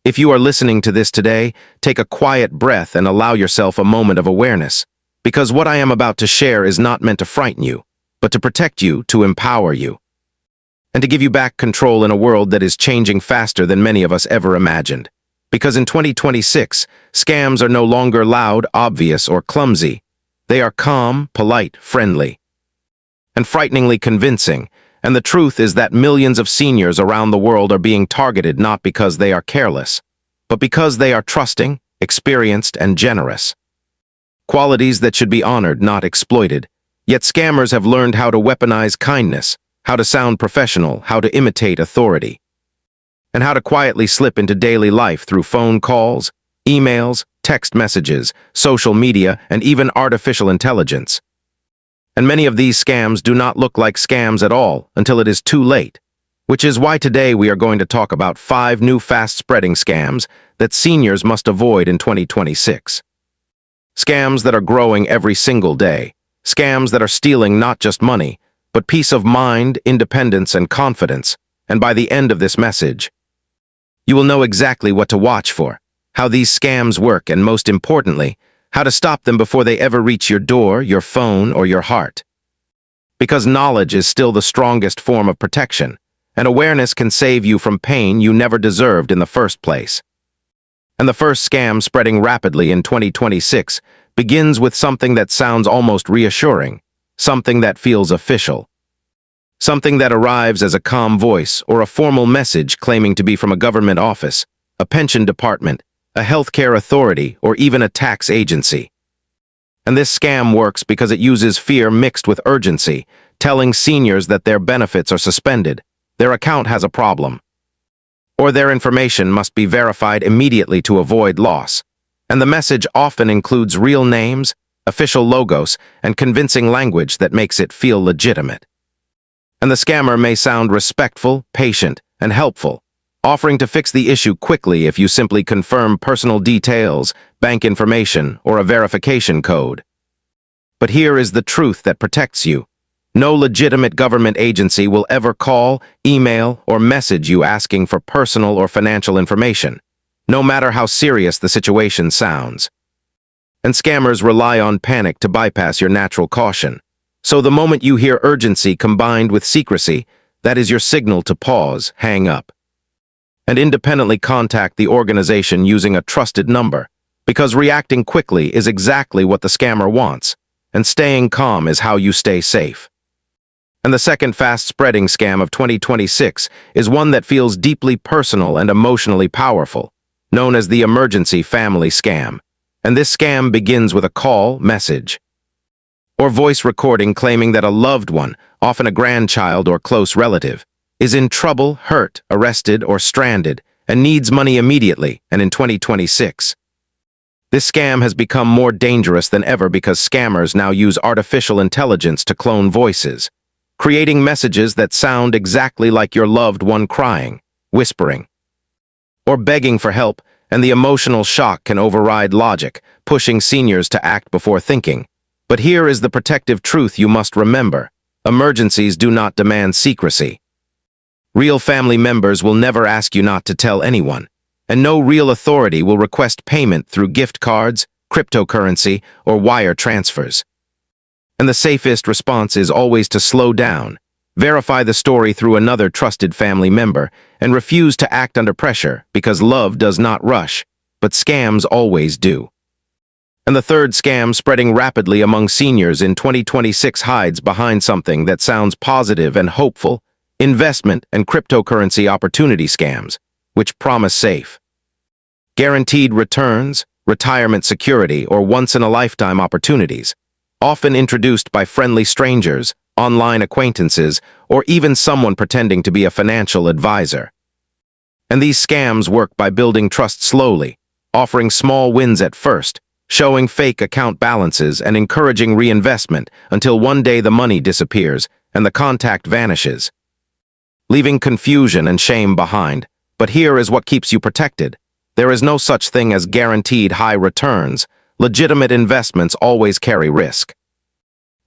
If you are listening to this today, take a quiet breath and allow yourself a moment of awareness, because what I am about to share is not meant to frighten you, but to protect you, to empower you, and to give you back control in a world that is changing faster than many of us ever imagined. Because in 2026, scams are no longer loud, obvious, or clumsy. They are calm, polite, friendly, and frighteningly convincing. And the truth is that millions of seniors around the world are being targeted not because they are careless, but because they are trusting, experienced, and generous. Qualities that should be honored, not exploited. Yet scammers have learned how to weaponize kindness, how to sound professional, how to imitate authority, and how to quietly slip into daily life through phone calls, emails, text messages, social media, and even artificial intelligence. And many of these scams do not look like scams at all until it is too late, which is why today we are going to talk about 5 new fast-spreading scams that seniors must avoid in 2026. Scams that are growing every single day, scams that are stealing not just money, but peace of mind, independence, and confidence. And by the end of this message, you will know exactly what to watch for, how these scams work, and most importantly, how to stop them before they ever reach your door, your phone, or your heart. Because knowledge is still the strongest form of protection, and awareness can save you from pain you never deserved in the first place. And the first scam spreading rapidly in 2026 begins with something that sounds almost reassuring, something that feels official. Something that arrives as a calm voice or a formal message claiming to be from a government office, a pension department, a healthcare authority, or even a tax agency. And this scam works because it uses fear mixed with urgency, telling seniors that their benefits are suspended, their account has a problem, or their information must be verified immediately to avoid loss. And the message often includes real names, official logos, and convincing language that makes it feel legitimate. And the scammer may sound respectful, patient, and helpful, offering to fix the issue quickly if you simply confirm personal details, bank information, or a verification code. But here is the truth that protects you. No legitimate government agency will ever call, email, or message you asking for personal or financial information, no matter how serious the situation sounds. And scammers rely on panic to bypass your natural caution. So the moment you hear urgency combined with secrecy, that is your signal to pause, hang up, and independently contact the organization using a trusted number, because reacting quickly is exactly what the scammer wants, and staying calm is how you stay safe. And the second fast-spreading scam of 2026 is one that feels deeply personal and emotionally powerful, known as the emergency family scam. And this scam begins with a call, message, or voice recording claiming that a loved one, often a grandchild or close relative, is in trouble, hurt, arrested, or stranded, and needs money immediately, and in 2026. This scam has become more dangerous than ever because scammers now use artificial intelligence to clone voices, creating messages that sound exactly like your loved one crying, whispering, or begging for help, and the emotional shock can override logic, pushing seniors to act before thinking. But here is the protective truth you must remember. Emergencies do not demand secrecy. Real family members will never ask you not to tell anyone, and no real authority will request payment through gift cards, cryptocurrency, or wire transfers. And the safest response is always to slow down, verify the story through another trusted family member, and refuse to act under pressure because love does not rush, but scams always do. And the third scam spreading rapidly among seniors in 2026 hides behind something that sounds positive and hopeful: investment and cryptocurrency opportunity scams, which promise safe, guaranteed returns, retirement security, or once-in-a-lifetime opportunities, often introduced by friendly strangers, online acquaintances, or even someone pretending to be a financial advisor. And these scams work by building trust slowly, offering small wins at first, showing fake account balances and encouraging reinvestment until one day the money disappears and the contact vanishes, leaving confusion and shame behind. But here is what keeps you protected. There is no such thing as guaranteed high returns. Legitimate investments always carry risk.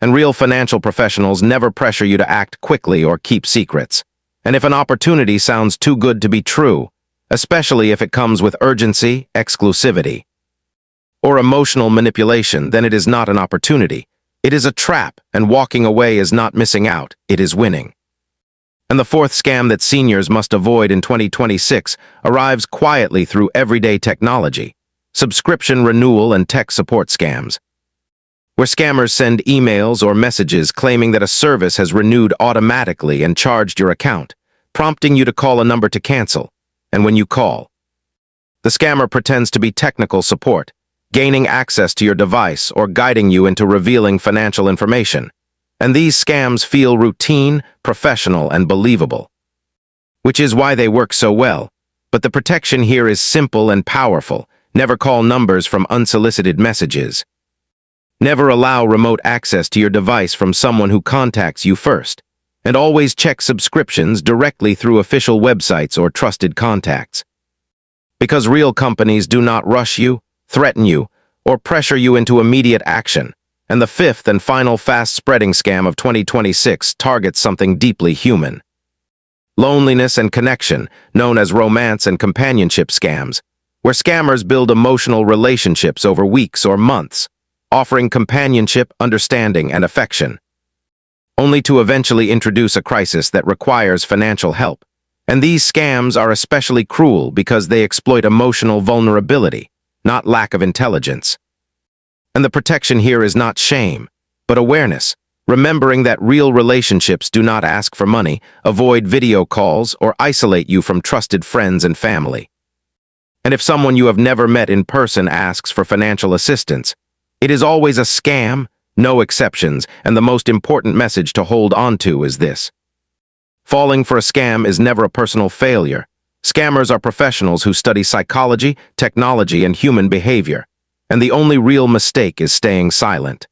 And real financial professionals never pressure you to act quickly or keep secrets. And if an opportunity sounds too good to be true, especially if it comes with urgency, exclusivity, or emotional manipulation. Then it is not an opportunity. It is a trap, and walking away is not missing out, it is winning. And the fourth scam that seniors must avoid in 2026 arrives quietly through everyday technology: subscription renewal and tech support scams, where scammers send emails or messages claiming that a service has renewed automatically and charged your account, prompting you to call a number to cancel. And when you call, the scammer pretends to be technical support, gaining access to your device or guiding you into revealing financial information. And these scams feel routine, professional, and believable, which is why they work so well. But the protection here is simple and powerful. Never call numbers from unsolicited messages. Never allow remote access to your device from someone who contacts you first. And always check subscriptions directly through official websites or trusted contacts. Because real companies do not rush you, threaten you, or pressure you into immediate action. And the fifth and final fast-spreading scam of 2026 targets something deeply human: loneliness and connection, known as romance and companionship scams, where scammers build emotional relationships over weeks or months, offering companionship, understanding, and affection, only to eventually introduce a crisis that requires financial help. And these scams are especially cruel because they exploit emotional vulnerability, not lack of intelligence. And the protection here is not shame, but awareness, remembering that real relationships do not ask for money, avoid video calls, or isolate you from trusted friends and family. And if someone you have never met in person asks for financial assistance, it is always a scam, no exceptions, and the most important message to hold on to is this: falling for a scam is never a personal failure. Scammers are professionals who study psychology, technology, and human behavior, and the only real mistake is staying silent.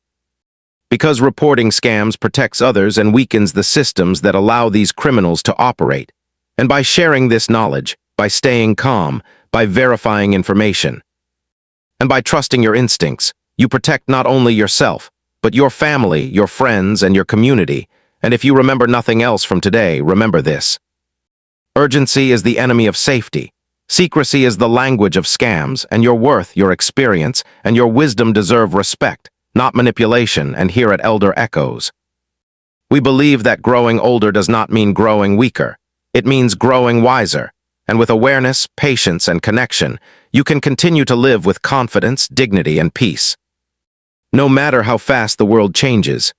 Because reporting scams protects others and weakens the systems that allow these criminals to operate. And by sharing this knowledge, by staying calm, by verifying information, and by trusting your instincts, you protect not only yourself, but your family, your friends, and your community. And if you remember nothing else from today, remember this: urgency is the enemy of safety. Secrecy is the language of scams, and your worth, your experience, and your wisdom deserve respect, not manipulation. And here at Elder Echoes, we believe that growing older does not mean growing weaker. It means growing wiser. And with awareness, patience, and connection, you can continue to live with confidence, dignity, and peace. No matter how fast the world changes,